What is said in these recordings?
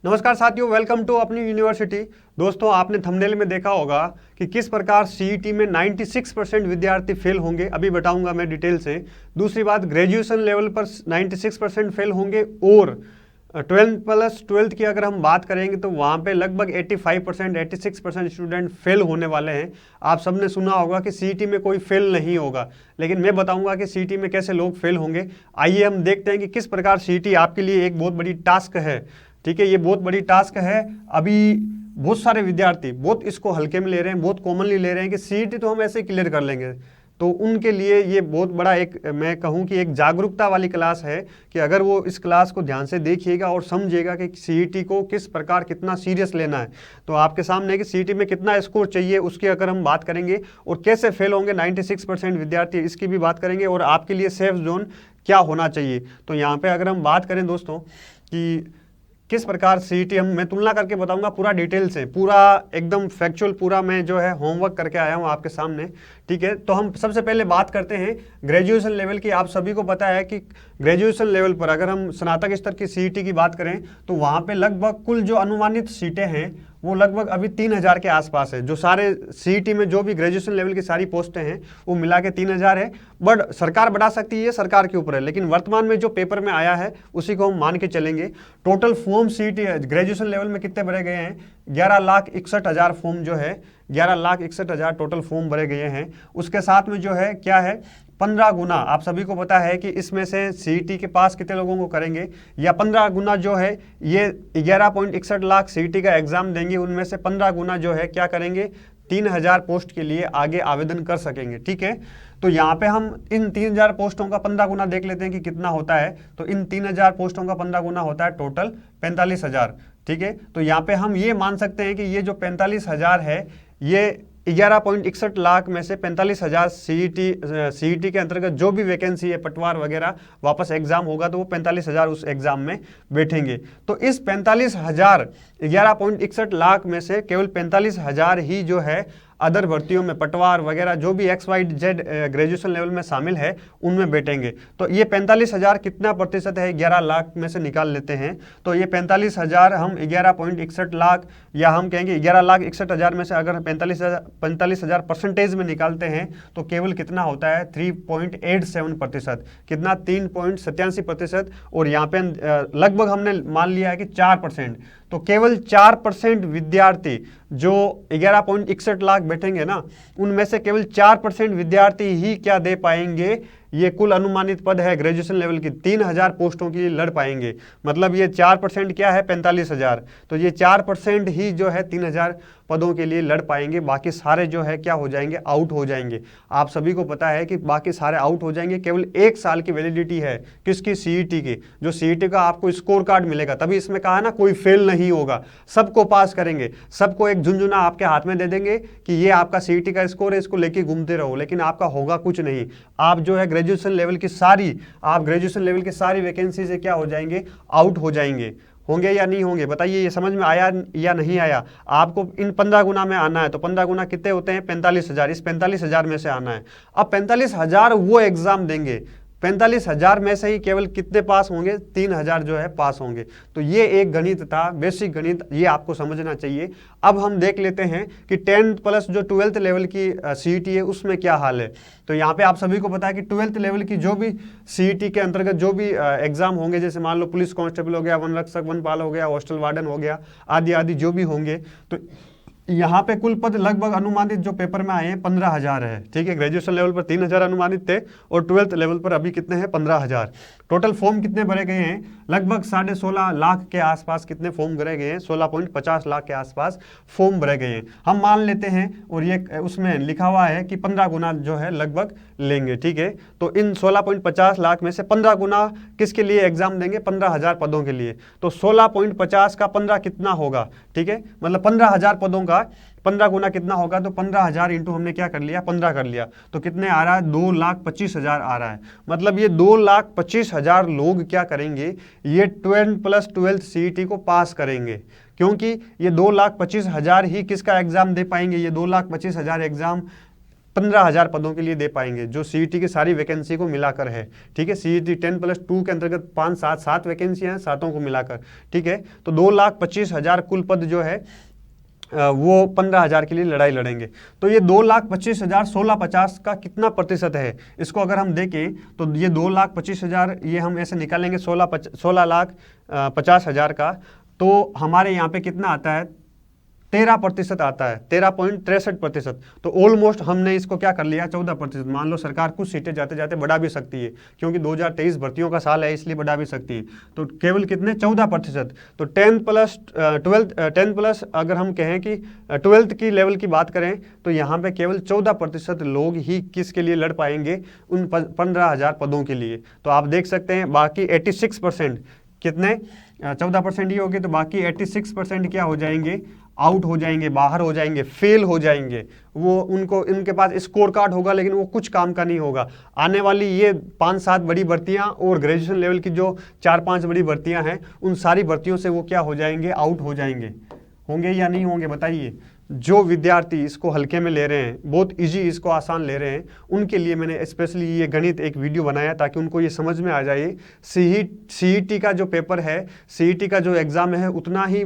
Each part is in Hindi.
नमस्कार साथियों, वेलकम टू अपनी यूनिवर्सिटी। दोस्तों, आपने थंबनेल में देखा होगा कि किस प्रकार सीईटी में 96% विद्यार्थी फेल होंगे। अभी बताऊंगा मैं डिटेल से। दूसरी बात, ग्रेजुएशन लेवल पर 96% फेल होंगे और 12 प्लस 12 की अगर हम बात करेंगे तो वहाँ पे लगभग 85% 86% स्टूडेंट फेल होने वाले हैं। आप सबने सुना होगा कि सीईटी में कोई फेल नहीं होगा, लेकिन मैं बताऊंगा कि सीईटी में कैसे लोग फेल होंगे। आइए हम देखते हैं कि किस प्रकार सीईटी आपके लिए एक बहुत बड़ी टास्क है। ठीक है, ये बहुत बड़ी टास्क है। अभी बहुत सारे विद्यार्थी बहुत इसको हल्के में ले रहे हैं, बहुत कॉमनली ले रहे हैं कि सीईटी तो हम ऐसे क्लियर कर लेंगे। तो उनके लिए ये बहुत बड़ा एक, मैं कहूँ कि एक जागरूकता वाली क्लास है कि अगर वो इस क्लास को ध्यान से देखिएगा और समझिएगा कि सीईटी को किस प्रकार कितना सीरियस लेना है। तो आपके सामने कि सीईटी में कितना स्कोर चाहिए उसकी अगर हम बात करेंगे और कैसे फेल होंगे 96% विद्यार्थी, इसकी भी बात करेंगे और आपके लिए सेफ जोन क्या होना चाहिए। तो यहाँ पे अगर हम बात करें दोस्तों कि किस प्रकार सीईटी मैं तुलना करके बताऊंगा पूरा डिटेल से, पूरा एकदम फैक्चुअल, पूरा मैं जो है होमवर्क करके आया हूं आपके सामने। ठीक है, तो हम सबसे पहले बात करते हैं ग्रेजुएशन लेवल की। आप सभी को पता है कि ग्रेजुएशन लेवल पर अगर हम स्नातक स्तर की सीईटी की बात करें तो वहां पे लगभग कुल जो अनुमानित सीटें हैं वो लगभग अभी 3000 के आसपास है। जो सारे सीईटी में जो भी ग्रेजुएशन लेवल की सारी पोस्टें हैं वो मिला के 3000 है। बट सरकार बढ़ा सकती है, ये सरकार के ऊपर है, लेकिन वर्तमान में जो पेपर में आया है उसी को हम मान के चलेंगे। Total form CET graduation level में कितने भरे गए हैं? 11,61,000 फॉर्म जो है, 11,61,000 टोटल फॉर्म भरे गए हैं। उसके साथ में जो है क्या है, 15 गुना। आप सभी को पता है कि इसमें से सीईटी के पास कितने लोगों को करेंगे, या 15 गुना जो है ये 11.61 लाख सीईटी का एग्जाम देंगे, उनमें से 15 गुना जो है क्या करेंगे, 3000 पोस्ट के लिए आगे आवेदन कर सकेंगे। ठीक है, तो यहाँ पे हम इन 3000 पोस्टों का 15 गुना देख लेते हैं कि कितना होता है। तो इन 3000 पोस्टों का 15 गुना होता है टोटल 45,000। ठीक है, तो यहाँ पे हम ये मान सकते हैं कि ये जो 45,000 है ये 11.61 लाख में से 45,000 सीईटी के अंतर्गत जो भी वैकेंसी है, पटवार वगैरह, वापस एग्जाम होगा तो वो 45,000 उस एग्जाम में बैठेंगे। तो इस 45,000 11.61 लाख में से केवल 45,000 ही जो है अदर भर्तियों में, पटवार वगैरह जो भी XYZ ग्रेजुएशन लेवल में शामिल है उनमें बैठेंगे। तो ये 45,000 कितना प्रतिशत है, 11 लाख में से निकाल लेते हैं। तो ये 45,000 हम 11.61 लाख, या हम कहेंगे 11,61,000 में से अगर 45,000 परसेंटेज में निकालते हैं तो केवल कितना होता है, 3.87%। कितना, 3.87%। और यहाँ पे लगभग हमने मान लिया है कि 4%। तो केवल 4% विद्यार्थी जो 11.61 लाख बैठेंगे ना, उनमें से केवल 4% विद्यार्थी ही क्या दे पाएंगे, ये कुल अनुमानित पद है ग्रेजुएशन लेवल की 3000 पोस्टों के लिए लड़ पाएंगे। मतलब ये 4% क्या है, 45,000। तो ये 4% ही जो है 3000 पदों के लिए लड़ पाएंगे, बाकी सारे जो है क्या हो जाएंगे, आउट हो जाएंगे। आप सभी को पता है कि बाकी सारे आउट हो जाएंगे। केवल 1 साल की वैलिडिटी है किसकी, सीईटी की। जो सीईटी का आपको स्कोर कार्ड मिलेगा, तभी इसमें कहा ना कोई फेल नहीं होगा, सबको पास करेंगे। सबको एक झुंझुना आपके हाथ में दे देंगे कि ये आपका सीईटी का स्कोर है, इसको लेके घूमते रहो, लेकिन आपका होगा कुछ नहीं। आप जो है ग्रेजुएशन लेवल की सारी वैकेंसी से क्या हो जाएंगे, आउट हो जाएंगे। होंगे या नहीं होंगे, बताइए। ये समझ में आया या नहीं आया? आपको इन 15 गुना में आना है, तो 15 गुना कितने होते हैं, 45,000। इस 45,000 में से आना है। अब 45,000 वो एग्जाम देंगे, 45,000 में से ही केवल कितने पास होंगे, 3000 जो है पास होंगे। तो ये एक गणित था, बेसिक गणित, ये आपको समझना चाहिए। अब हम देख लेते हैं कि 10th प्लस जो 12th लेवल की सीईटी है उसमें क्या हाल है। तो यहाँ पे आप सभी को पता है कि 12th लेवल की जो भी सीईटी के अंतर्गत जो भी एग्जाम होंगे, जैसे मान लो पुलिस कांस्टेबल हो गया, वन रक्षक, वनपाल हो गया, हॉस्टल वार्डन हो गया, आदि आदि जो भी होंगे, तो यहाँ पे कुल पद लगभग अनुमानित जो पेपर में आए हैं 15,000 है। ठीक है, ग्रेजुएशन लेवल पर 3,000 अनुमानित थे और 12th लेवल पर अभी कितने हैं, 15,000। टोटल फॉर्म कितने भरे गए हैं, लगभग 16.5 लाख के आसपास कितने फॉर्म भरे गए हैं, 16.50 लाख के आसपास फॉर्म भरे गए हैं। हम मान लेते हैं, और ये उसमें लिखा हुआ है कि 15 गुना जो है लगभग लेंगे। ठीक है, तो इन 16.50 लाख में से 15 गुना किसके लिए एग्जाम देंगे, 15,000 पदों के लिए। तो 16.50 का 15 कितना होगा, ठीक है, मतलब 15,000 पदों का 15 गुना कितना होगा, तो 15,000 इंटू हमने क्या कर लिया, 15 कर लिया, तो कितने आ रहा है, 2,25,000 आ रहा है। मतलब ये 2,25,000 लोग क्या करेंगे, ये 12 प्लस 12 सीईटी को पास करेंगे, क्योंकि ये 2,25,000 ही किसका एग्जाम दे पाएंगे, ये 2,25,000 एग्जाम 15,000 पदों के लिए दे पाएंगे, जो सीईटी की सारी वैकेंसी को मिलाकर है। ठीक है, सीईटी 10+2 के अंतर्गत 5-7 वैकेंसियां हैं, सातों को मिलाकर। ठीक है, तो 2,25,000 कुल पद जो है वो 15,000 के लिए लड़ाई लड़ेंगे। तो ये 2,25,000 1650 का कितना प्रतिशत है, इसको अगर हम देखें तो ये 2,25,000 ये हम ऐसे निकालेंगे 16,50,000 का, तो हमारे यहाँ पे कितना आता है, 13% आता है, 13.63%। तो ऑलमोस्ट हमने इसको क्या कर लिया, 14%। मान लो सरकार कुछ सीटें जाते जाते बढ़ा भी सकती है, क्योंकि 2023 भर्तियों का साल है, इसलिए बढ़ा भी सकती है। तो केवल कितने, 14%। तो 10 प्लस अगर हम कहें कि 12th की लेवल की बात करें तो यहाँ पे केवल 14% लोग ही किसके लिए लड़ पाएंगे, उन 15,000 पदों के लिए। तो आप देख सकते हैं बाकी 86% कितने, 14% ही होगी, तो बाकी 86% क्या हो जाएंगे, आउट हो जाएंगे, बाहर हो जाएंगे, फेल हो जाएंगे। वो उनको इनके पास स्कोर कार्ड होगा लेकिन वो कुछ काम का नहीं होगा। आने वाली ये 5-7 बड़ी भर्तियां और ग्रेजुएशन लेवल की जो 4-5 बड़ी भर्तियां हैं, उन सारी भर्तियों से वो क्या हो जाएंगे, आउट हो जाएंगे। होंगे या नहीं होंगे बताइए। जो विद्यार्थी इसको हल्के में ले रहे हैं, बहुत इजी इसको आसान ले रहे हैं, उनके लिए मैंने स्पेशली ये गणित एक वीडियो बनाया ताकि उनको ये समझ में आ जाए सीईटी का जो पेपर है, सीईटी का जो एग्ज़ाम है उतना ही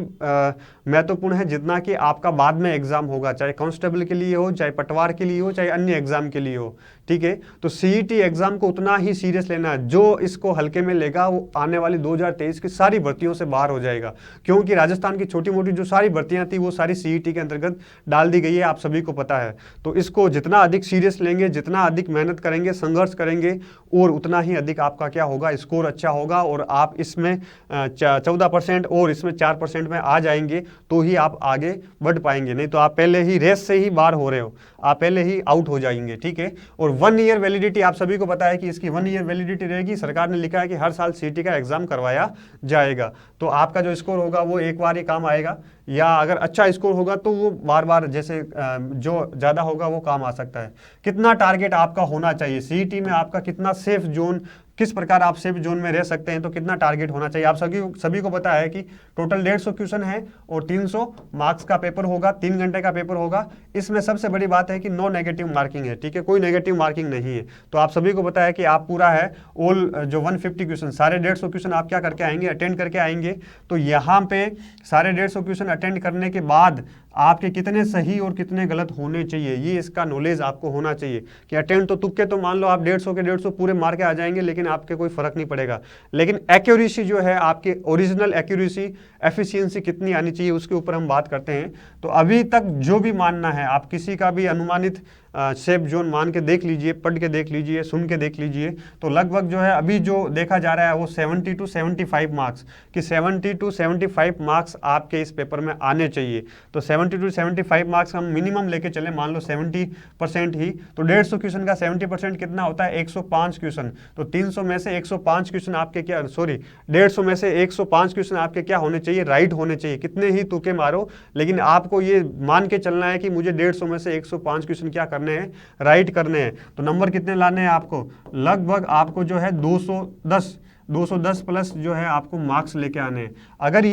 महत्वपूर्ण है जितना कि आपका बाद में एग्ज़ाम होगा, चाहे कांस्टेबल के लिए हो, चाहे पटवार के लिए हो, चाहे अन्य एग्ज़ाम के लिए हो। ठीक है, तो सीईटी एग्ज़ाम को उतना ही सीरियस लेना है। जो इसको हल्के में लेगा वो आने वाली 2023 की सारी भर्तियों से बाहर हो जाएगा, क्योंकि राजस्थान की छोटी मोटी जो सारी भर्तियां थी वो सारी सीईटी के अंतर्गत डाल दी गई है, आप सभी को पता है। तो इसको जितना अधिक सीरियस लेंगे, जितना अधिक मेहनत करेंगे, संघर्ष करेंगे, और उतना ही अधिक आपका क्या होगा, स्कोर अच्छा होगा, और आप इसमें 14% और इसमें 4% में आ जाएंगे तो ही आप आगे बढ़ पाएंगे, नहीं तो आप पहले ही रेस से ही बाहर हो रहे हो, आप पहले ही आउट हो जाएंगे। ठीक है, और 1 ईयर वैलिडिटी आप सभी को पता है कि इसकी 1 ईयर वैलिडिटी रहेगी। सरकार ने लिखा है कि हर साल सीईटी का एग्जाम करवाया जाएगा, तो आपका जो स्कोर होगा वो एक बार ही काम आएगा, या अगर अच्छा स्कोर होगा तो वो बार बार, जैसे जो ज़्यादा होगा वो काम आ सकता है। कितना टारगेट आपका होना चाहिए सीईटी में, आपका कितना सेफ जोन, किस प्रकार आप सेफ जोन में रह सकते हैं, तो कितना टारगेट होना चाहिए। आप सभी को पता है कि टोटल 150 क्वेश्चन है और 300 मार्क्स का पेपर होगा, 3 घंटे का पेपर होगा। इसमें सबसे बड़ी बात है कि नो नेगेटिव मार्किंग है। ठीक है, कोई नेगेटिव मार्किंग नहीं है। तो आप सभी को पता है कि आप पूरा है ऑल जो 150 क्वेश्चन, सारे 150 क्वेश्चन आप क्या करके आएंगे, अटेंड करके आएंगे। तो यहाँ पे सारे 150 क्वेश्चन अटेंड करने के बाद आपके कितने सही और कितने गलत होने चाहिए, ये इसका नॉलेज आपको होना चाहिए। कि अटेंड तो तुक्के तो मान लो आप 150 के 150 पूरे मार के आ जाएंगे, लेकिन आपके कोई फर्क नहीं पड़ेगा। लेकिन एक्यूरेसी जो है, आपके ओरिजिनल एक्यूरेसी, एफिशिएंसी कितनी आनी चाहिए, उसके ऊपर हम बात करते हैं। तो अभी तक जो भी मानना है, आप किसी का भी अनुमानित सेफ जोन मान के देख लीजिए, पढ़ के देख लीजिए, सुन के देख लीजिए, तो लगभग जो है अभी जो देखा जा रहा है वो 70 to 75 मार्क्स, कि 70 to 75 मार्क्स आपके इस पेपर में आने चाहिए। तो 70 to 75 मार्क्स हम मिनिमम लेके चले, मान लो 70% ही, तो 150 क्वेश्चन का 70% कितना होता है, 105 क्वेश्चन। तो 300 में से 105 क्वेश्चन आपके क्या, 150 में से 105 क्वेश्चन आपके क्या होने चाहिए, राइट होने चाहिए। कितने ही तुक्के मारो, लेकिन आपको ये मान के चलना है कि मुझे 150 में से 105 क्वेश्चन क्या करने हैं, राइट करने हैं। तो नंबर कितने लाने हैं आपको, लगभग आपको जो है 210 प्लस जो है आपको मार्क्स लेके आने हैं।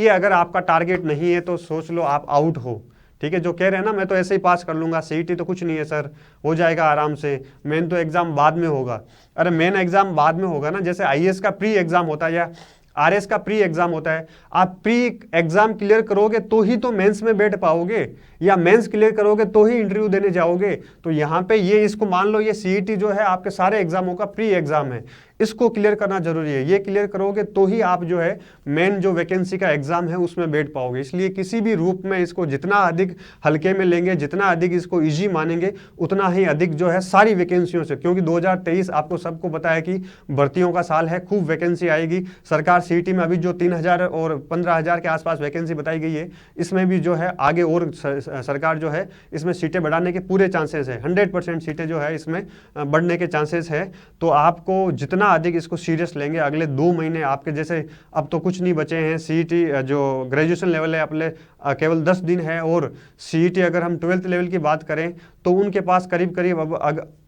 अगर आपका टारगेट नहीं है तो सोच लो आप आउट हो। ठीक है, जो कह रहे हैं ना मैं तो ऐसे ही पास कर लूंगा, सीईटी तो कुछ नहीं है सर, हो जाएगा आराम से, मेन तो एग्जाम बाद में होगा। अरे मेन एग्जाम बाद में होगा ना, जैसे आईएएस का प्री एग्जाम होता है या आरएस का प्री एग्जाम होता है। आप प्री एग्जाम क्लियर करोगे तो ही तो मेंस में बैठ पाओगे, या मेंस क्लियर करोगे तो ही इंटरव्यू देने जाओगे। तो यहाँ पे ये इसको मान लो, ये सीईटी जो है आपके सारे एग्जामों का प्री एग्जाम है, इसको क्लियर करना जरूरी है। ये क्लियर करोगे तो ही आप जो है मेन जो वैकेंसी का एग्जाम है उसमें बैठ पाओगे। इसलिए किसी भी रूप में इसको जितना अधिक हल्के में लेंगे, जितना अधिक इसको इजी मानेंगे, उतना ही अधिक जो है सारी वैकेंसियों से, क्योंकि 2023 आपको सबको पता है कि भर्तियों का साल है, खूब वैकेंसी आएगी। सरकार सीईटी में अभी जो 3,000 और 15,000 के आसपास वैकेंसी बताई गई है, इसमें भी जो है आगे और सरकार जो है इसमें सीटें बढ़ाने के पूरे चांसेस है, 100% सीटें जो है इसमें बढ़ने के चांसेस है। तो आपको जितना अधिक इसको सीरियस लेंगे, अगले 2 महीने आपके जैसे अब तो कुछ नहीं बचे हैं, सीईटी जो ग्रेजुएशन लेवल है अपने केवल 10 दिन है, और सीईटी अगर हम 12th लेवल की बात करें तो उनके पास करीब करीब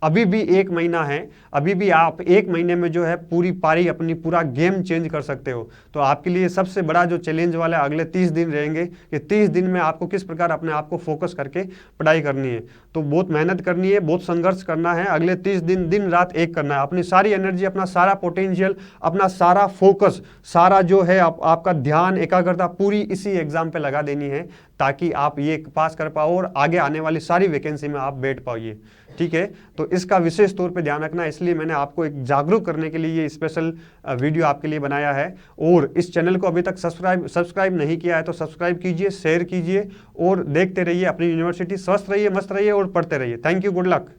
अभी भी 1 महीना है। अभी भी आप 1 महीने में जो है पूरी पारी अपनी पूरा गेम चेंज कर सकते हो। तो आपके लिए सबसे बड़ा जो चैलेंज वाला है अगले 30 दिन रहेंगे कि 30 दिन में आपको किस प्रकार अपने आप को फोकस करके पढ़ाई करनी है। तो बहुत मेहनत करनी है, बहुत संघर्ष करना है, अगले 30 दिन दिन रात एक करना है, अपनी सारी एनर्जी, अपना सारा पोटेंशियल, अपना सारा फोकस, सारा जो है आपका ध्यान, एकाग्रता पूरी इसी एग्जाम पे लगा देनी है, ताकि आप ये पास कर पाओ और आगे आने वाली सारी वैकेंसी में आप बैठ पाइए। ठीक है, तो इसका विशेष तौर पे ध्यान रखना, इसलिए मैंने आपको एक जागरूक करने के लिए ये स्पेशल वीडियो आपके लिए बनाया है। और इस चैनल को अभी तक सब्सक्राइब नहीं किया है तो सब्सक्राइब कीजिए, शेयर कीजिए और देखते रहिए अपनी यूनिवर्सिटी। स्वस्थ रहिए, मस्त रहिए और पढ़ते रहिए। Thank you, good luck.